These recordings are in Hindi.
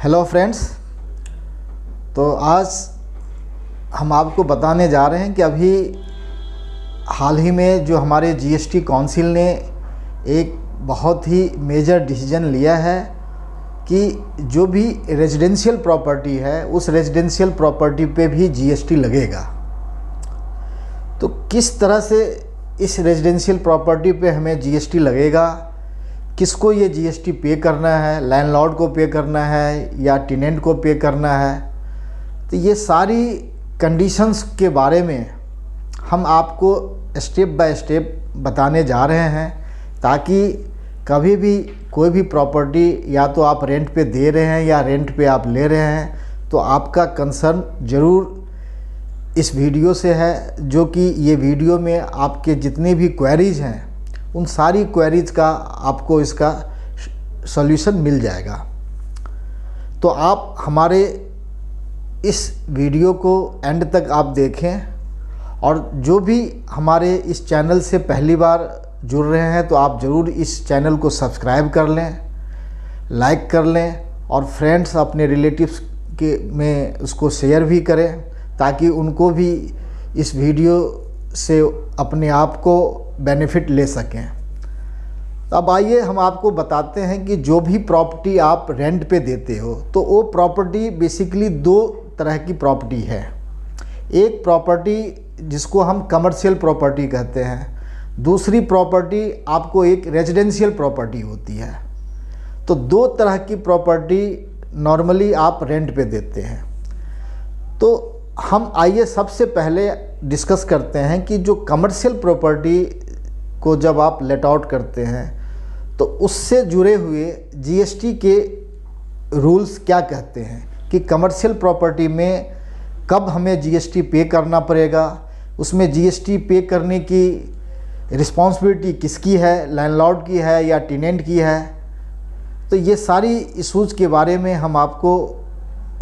Hello friends. तो आज हम आपको बताने जा रहे हैं कि अभी हाल ही में जो हमारे जीएसटी काउंसिल ने एक बहुत ही मेजर डिसीजन लिया है कि जो भी रेजिडेंशियल प्रॉपर्टी है उस रेजिडेंशियल प्रॉपर्टी पे भी जीएसटी लगेगा। तो किस तरह से इस रेजिडेंशियल प्रॉपर्टी पे हमें जीएसटी लगेगा, किसको ये जीएसटी पे करना है, लैंडलॉर्ड को पे करना है या टेनेंट को पे करना है, तो ये सारी कंडीशंस के बारे में हम आपको स्टेप बाय स्टेप बताने जा रहे हैं, ताकि कभी भी कोई भी प्रॉपर्टी या तो आप रेंट पे दे रहे हैं या रेंट पे आप ले रहे हैं तो आपका कंसर्न ज़रूर इस वीडियो से है, जो कि ये वीडियो में आपके जितनी भी क्वेरीज़ हैं उन सारी क्वेरीज़ का आपको इसका सॉल्यूशन मिल जाएगा। तो आप हमारे इस वीडियो को एंड तक आप देखें, और जो भी हमारे इस चैनल से पहली बार जुड़ रहे हैं तो आप ज़रूर इस चैनल को सब्सक्राइब कर लें, लाइक कर लें और फ्रेंड्स अपने रिलेटिव्स के में उसको शेयर भी करें, ताकि उनको भी इस वीडियो से अपने आप को बेनिफिट ले सकें। तो अब आइए हम आपको बताते हैं कि जो भी प्रॉपर्टी आप रेंट पे देते हो तो वो प्रॉपर्टी बेसिकली दो तरह की प्रॉपर्टी है। एक प्रॉपर्टी जिसको हम कमर्शियल प्रॉपर्टी कहते हैं, दूसरी प्रॉपर्टी आपको एक रेजिडेंशियल प्रॉपर्टी होती है। तो दो तरह की प्रॉपर्टी नॉर्मली आप रेंट पे देते हैं। तो हम आइए सबसे पहले डिस्कस करते हैं कि जो कमर्शियल प्रॉपर्टी को जब आप लेट आउट करते हैं तो उससे जुड़े हुए जीएसटी के रूल्स क्या कहते हैं, कि कमर्शियल प्रॉपर्टी में कब हमें जीएसटी पे करना पड़ेगा, उसमें जीएसटी पे करने की रिस्पॉन्सिबिलिटी किसकी है, लैंडलॉर्ड की है या टेनेंट की है। तो ये सारी इश्यूज़ के बारे में हम आपको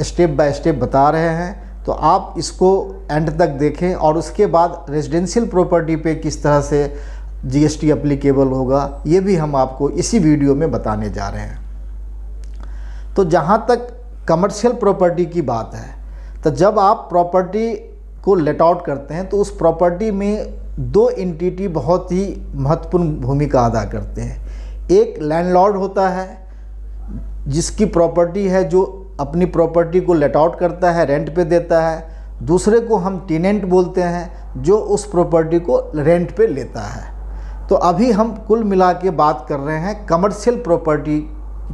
स्टेप बाय स्टेप बता रहे हैं, तो आप इसको एंड तक देखें। और उसके बाद रेजिडेंशियल प्रॉपर्टी पे किस तरह से जीएसटी एप्लीकेबल होगा ये भी हम आपको इसी वीडियो में बताने जा रहे हैं। तो जहाँ तक कमर्शियल प्रॉपर्टी की बात है, तो जब आप प्रॉपर्टी को लेट आउट करते हैं तो उस प्रॉपर्टी में दो एंटिटी बहुत ही महत्वपूर्ण भूमिका अदा करते हैं। एक लैंडलॉर्ड होता है जिसकी प्रॉपर्टी है, जो अपनी प्रॉपर्टी को लेट आउट करता है, रेंट पे देता है। दूसरे को हम टेनेंट बोलते हैं, जो उस प्रॉपर्टी को रेंट पे लेता है। तो अभी हम कुल मिला के बात कर रहे हैं कमर्शियल प्रॉपर्टी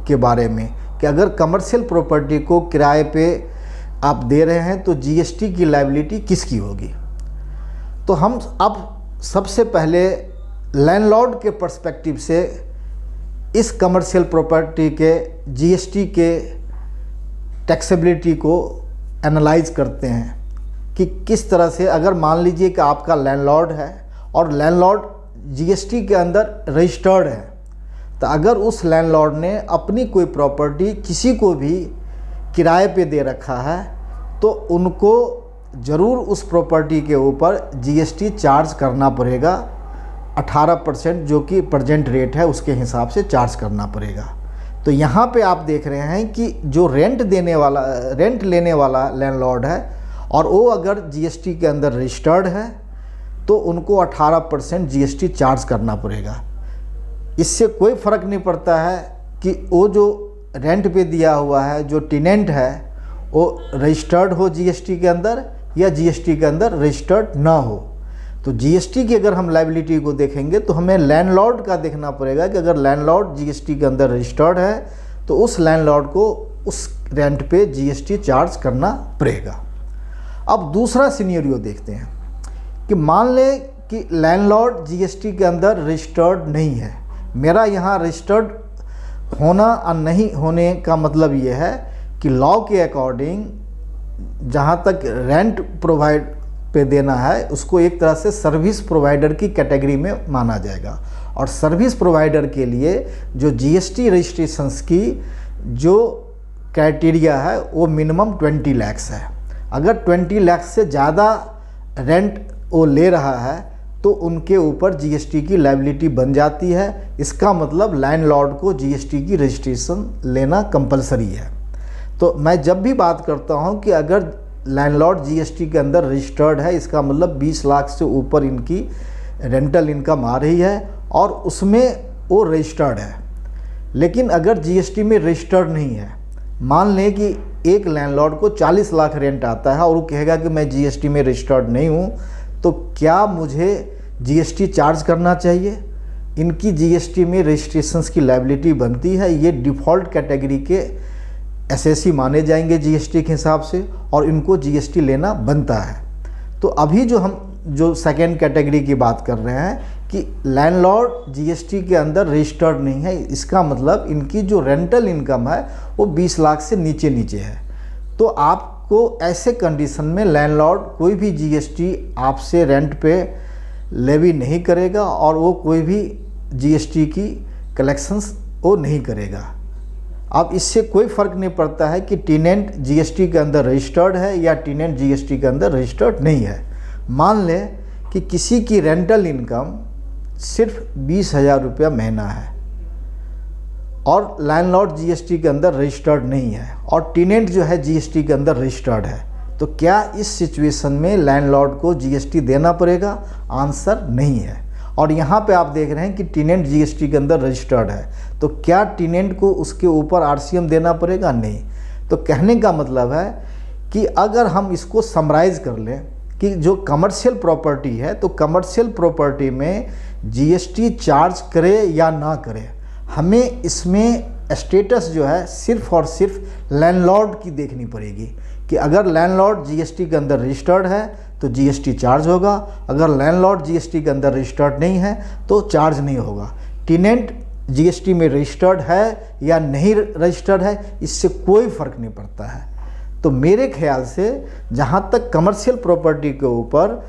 के बारे में, कि अगर कमर्शियल प्रॉपर्टी को किराए पे आप दे रहे हैं तो जीएसटी की लायबिलिटी किसकी होगी। तो हम अब सबसे पहले लैंडलॉर्ड के पर्सपेक्टिव से इस कमर्शियल प्रॉपर्टी के जीएसटी के टैक्सेबिलिटी को एनालाइज करते हैं कि किस तरह से, अगर मान लीजिए कि आपका लैंडलॉर्ड है और लैंडलॉर्ड जीएसटी के अंदर रजिस्टर्ड है, तो अगर उस लैंडलॉर्ड ने अपनी कोई प्रॉपर्टी किसी को भी किराए पे दे रखा है तो उनको ज़रूर उस प्रॉपर्टी के ऊपर जीएसटी चार्ज करना पड़ेगा। 18% जो कि प्रेजेंट रेट है उसके हिसाब से चार्ज करना पड़ेगा। तो यहाँ पे आप देख रहे हैं कि जो रेंट लेने वाला लैंडलॉर्ड है और वो अगर जीएसटी के अंदर रजिस्टर्ड है तो उनको 18% जीएसटी चार्ज करना पड़ेगा। इससे कोई फ़र्क नहीं पड़ता है कि वो जो रेंट पे दिया हुआ है, जो टेनेंट है, वो रजिस्टर्ड हो जीएसटी के अंदर या जीएसटी के अंदर रजिस्टर्ड ना हो। तो जीएसटी की अगर हम लायबिलिटी को देखेंगे तो हमें लैंडलॉर्ड का देखना पड़ेगा कि अगर लैंडलॉर्ड जीएसटी के अंदर रजिस्टर्ड है तो उस लैंडलॉर्ड को उस रेंट पे जीएसटी चार्ज करना पड़ेगा। अब दूसरा सिनेरियो देखते हैं कि मान लें कि लैंडलॉर्ड जीएसटी के अंदर रजिस्टर्ड नहीं है। मेरा यहाँ रजिस्टर्ड होना और नहीं होने का मतलब ये है कि लॉ के अकॉर्डिंग जहाँ तक रेंट प्रोवाइड पे देना है उसको एक तरह से सर्विस प्रोवाइडर की कैटेगरी में माना जाएगा। और सर्विस प्रोवाइडर के लिए जो जीएसटी रजिस्ट्रेशंस की जो क्राइटेरिया है वो मिनिमम 20 लाख है। अगर 20 लाख से ज़्यादा रेंट वो ले रहा है तो उनके ऊपर जीएसटी की लायबिलिटी बन जाती है। इसका मतलब लैंडलॉर्ड को जीएसटी की रजिस्ट्रेशन लेना कंपलसरी है। तो मैं जब भी बात करता हूं कि अगर लैंडलॉर्ड जीएसटी के अंदर रजिस्टर्ड है, इसका मतलब 20 लाख से ऊपर इनकी रेंटल इनकम आ रही है और उसमें वो रजिस्टर्ड है। लेकिन अगर जीएसटी में रजिस्टर्ड नहीं है, मान लें कि एक लैंडलॉर्ड को 40 लाख रेंट आता है और वो कहेगा कि मैं जीएसटी में रजिस्टर्ड नहीं हूँ, तो क्या मुझे जीएसटी चार्ज करना चाहिए? इनकी जीएसटी में रजिस्ट्रेशंस की लायबिलिटी बनती है, ये डिफ़ॉल्ट कैटेगरी के एसएससी माने जाएंगे जीएसटी के हिसाब से और इनको जीएसटी लेना बनता है। तो अभी जो सेकेंड कैटेगरी की बात कर रहे हैं कि लैंडलॉर्ड जीएसटी के अंदर रजिस्टर्ड नहीं है, इसका मतलब इनकी जो रेंटल इनकम है वो 20 लाख से नीचे है। तो आपको ऐसे कंडीशन में लैंडलॉर्ड कोई भी जीएसटी आपसे रेंट पे लेवी नहीं करेगा और वो कोई भी जीएसटी की कलेक्शंस वो नहीं करेगा। अब इससे कोई फ़र्क नहीं पड़ता है कि टेनेंट जीएसटी के अंदर रजिस्टर्ड है या टेनेंट जीएसटी के अंदर रजिस्टर्ड नहीं है। मान लें कि किसी की रेंटल इनकम सिर्फ 20,000 रुपया महीना है और लैंडलॉर्ड जीएसटी के अंदर रजिस्टर्ड नहीं है और टेनेंट जो है जीएसटी के अंदर रजिस्टर्ड है, तो क्या इस सिचुएशन में लैंडलॉर्ड को जीएसटी देना पड़ेगा? आंसर नहीं है। और यहाँ पे आप देख रहे हैं कि टेनेंट जीएसटी के अंदर रजिस्टर्ड है, तो क्या टेनेंट को उसके ऊपर आरसीएम देना पड़ेगा? नहीं। तो कहने का मतलब है कि अगर हम इसको समराइज़ कर लें कि जो कमर्शियल प्रॉपर्टी है, तो कमर्शियल प्रॉपर्टी में जीएसटी चार्ज करे या ना करे, हमें इसमें स्टेटस जो है सिर्फ और सिर्फ लैंडलॉर्ड की देखनी पड़ेगी कि अगर लैंडलॉर्ड जीएसटी के अंदर रजिस्टर्ड है तो जीएसटी चार्ज होगा, अगर लैंडलॉर्ड जीएसटी के अंदर रजिस्टर्ड नहीं है तो चार्ज नहीं होगा। टेनेंट जीएसटी में रजिस्टर्ड है या नहीं रजिस्टर्ड है, इससे कोई फ़र्क नहीं पड़ता है। तो मेरे ख्याल से जहाँ तक कमर्शियल प्रॉपर्टी के ऊपर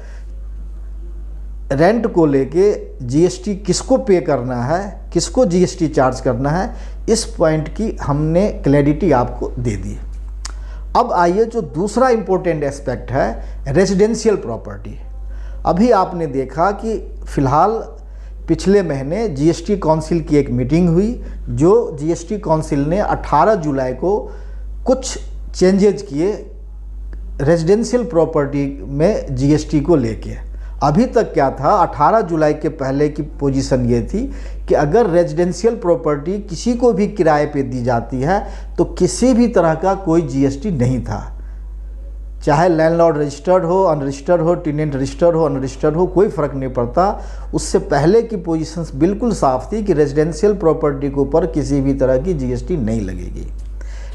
रेंट को लेके जीएसटी किसको पे करना है, किसको जीएसटी चार्ज करना है, इस पॉइंट की हमने क्लैरिटी आपको दे दी। अब आइए जो दूसरा इम्पोर्टेंट एस्पेक्ट है रेजिडेंशियल प्रॉपर्टी। अभी आपने देखा कि फ़िलहाल पिछले महीने जीएसटी काउंसिल की एक मीटिंग हुई, जो जीएसटी काउंसिल ने 18 जुलाई को कुछ चेंजेज किए रेजिडेंशियल प्रॉपर्टी में जीएसटी को लेके। अभी तक क्या था, 18 जुलाई के पहले की पोजीशन ये थी कि अगर रेजिडेंशियल प्रॉपर्टी किसी को भी किराए पे दी जाती है तो किसी भी तरह का कोई जीएसटी नहीं था, चाहे लैंडलॉर्ड रजिस्टर्ड हो, अनरजिस्टर्ड हो, टेनेंट रजिस्टर्ड हो, अनरजिस्टर्ड हो, कोई फ़र्क नहीं पड़ता। उससे पहले की पोजीशंस बिल्कुल साफ थी कि रेजिडेंशियल प्रॉपर्टी के ऊपर किसी भी तरह की जीएसटी नहीं लगेगी।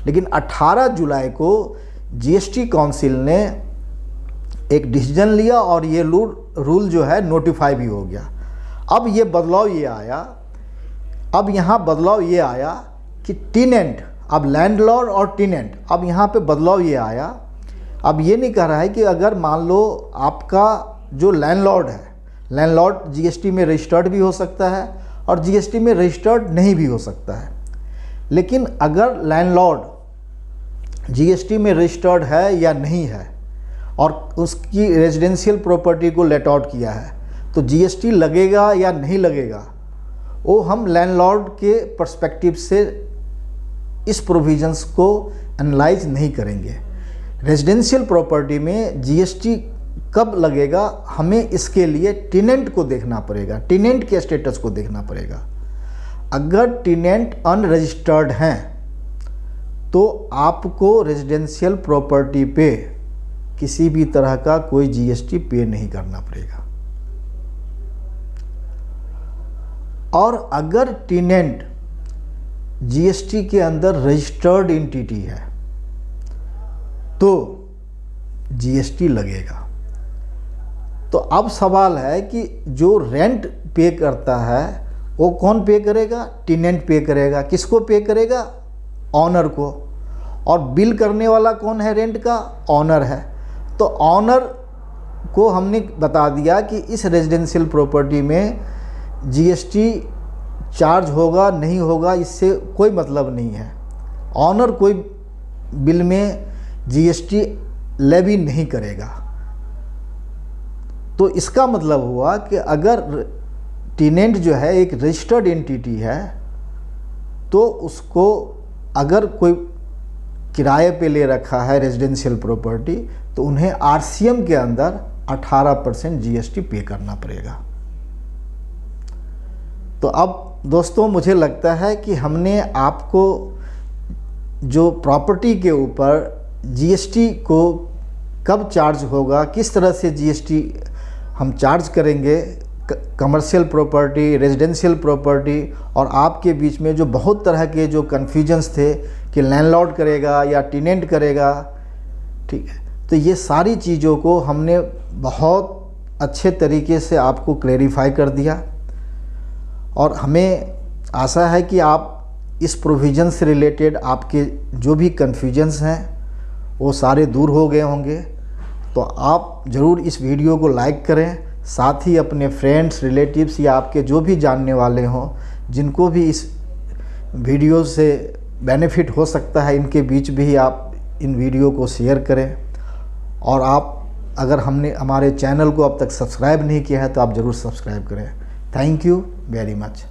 लेकिन 18 जुलाई को जीएसटी काउंसिल ने एक डिसीजन लिया और ये रूल जो है नोटिफाई भी हो गया। अब ये बदलाव ये आया, अब यहाँ बदलाव ये आया कि टेनेंट, अब लैंडलॉर्ड और टेनेंट, अब यहाँ पे बदलाव ये आया, अब ये नहीं कह रहा है कि अगर मान लो आपका जो लैंडलॉर्ड है, लैंडलॉर्ड जीएसटी में रजिस्टर्ड भी हो सकता है और जीएसटी में रजिस्टर्ड नहीं भी हो सकता है। लेकिन अगर लैंडलॉर्ड जीएसटी में रजिस्टर्ड है या नहीं है और उसकी रेजिडेंशियल प्रॉपर्टी को लेट आउट किया है, तो जीएसटी लगेगा या नहीं लगेगा, वो हम लैंडलॉर्ड के पर्सपेक्टिव से इस प्रोविजंस को एनालाइज नहीं करेंगे। रेजिडेंशियल प्रॉपर्टी में जीएसटी कब लगेगा, हमें इसके लिए टेनेंट को देखना पड़ेगा, टेनेंट के स्टेटस को देखना पड़ेगा। अगर टेनेंट अनरजिस्टर्ड हैं तो आपको रेजिडेंशियल प्रॉपर्टी पे किसी भी तरह का कोई जीएसटी पे नहीं करना पड़ेगा। और अगर टेनेंट जीएसटी के अंदर रजिस्टर्ड एंटिटी है तो जीएसटी लगेगा। तो अब सवाल है कि जो रेंट पे करता है वो कौन पे करेगा? टेनेंट पे करेगा। किसको पे करेगा? ऑनर को। और बिल करने वाला कौन है रेंट का? ऑनर है। तो ऑनर को हमने बता दिया कि इस रेजिडेंशियल प्रॉपर्टी में जीएसटी चार्ज होगा नहीं होगा, इससे कोई मतलब नहीं है। ऑनर कोई बिल में जीएसटी लेवी नहीं करेगा। तो इसका मतलब हुआ कि अगर टेनेंट जो है एक रजिस्टर्ड एंटिटी है तो उसको अगर कोई किराए पे ले रखा है रेजिडेंशियल प्रॉपर्टी, तो उन्हें आरसीएम के अंदर 18% जीएसटी पे करना पड़ेगा। तो अब दोस्तों मुझे लगता है कि हमने आपको जो प्रॉपर्टी के ऊपर जीएसटी को कब चार्ज होगा, किस तरह से जीएसटी हम चार्ज करेंगे कमर्शियल प्रॉपर्टी, रेजिडेंशियल प्रॉपर्टी, और आपके बीच में जो बहुत तरह के जो कन्फ्यूजन्स थे कि लैंडलॉर्ड करेगा या टेनेंट करेगा, ठीक है, तो ये सारी चीज़ों को हमने बहुत अच्छे तरीके से आपको क्लैरिफाई कर दिया। और हमें आशा है कि आप इस प्रोविज़न से रिलेटेड आपके जो भी कन्फ्यूजन्स हैं वो सारे दूर हो गए होंगे। तो आप ज़रूर इस वीडियो को लाइक करें, साथ ही अपने फ्रेंड्स, रिलेटिव्स या आपके जो भी जानने वाले हों जिनको भी इस वीडियो से बेनिफिट हो सकता है, इनके बीच भी आप इन वीडियो को शेयर करें। और आप अगर हमारे चैनल को अब तक सब्सक्राइब नहीं किया है तो आप ज़रूर सब्सक्राइब करें। Thank you very much.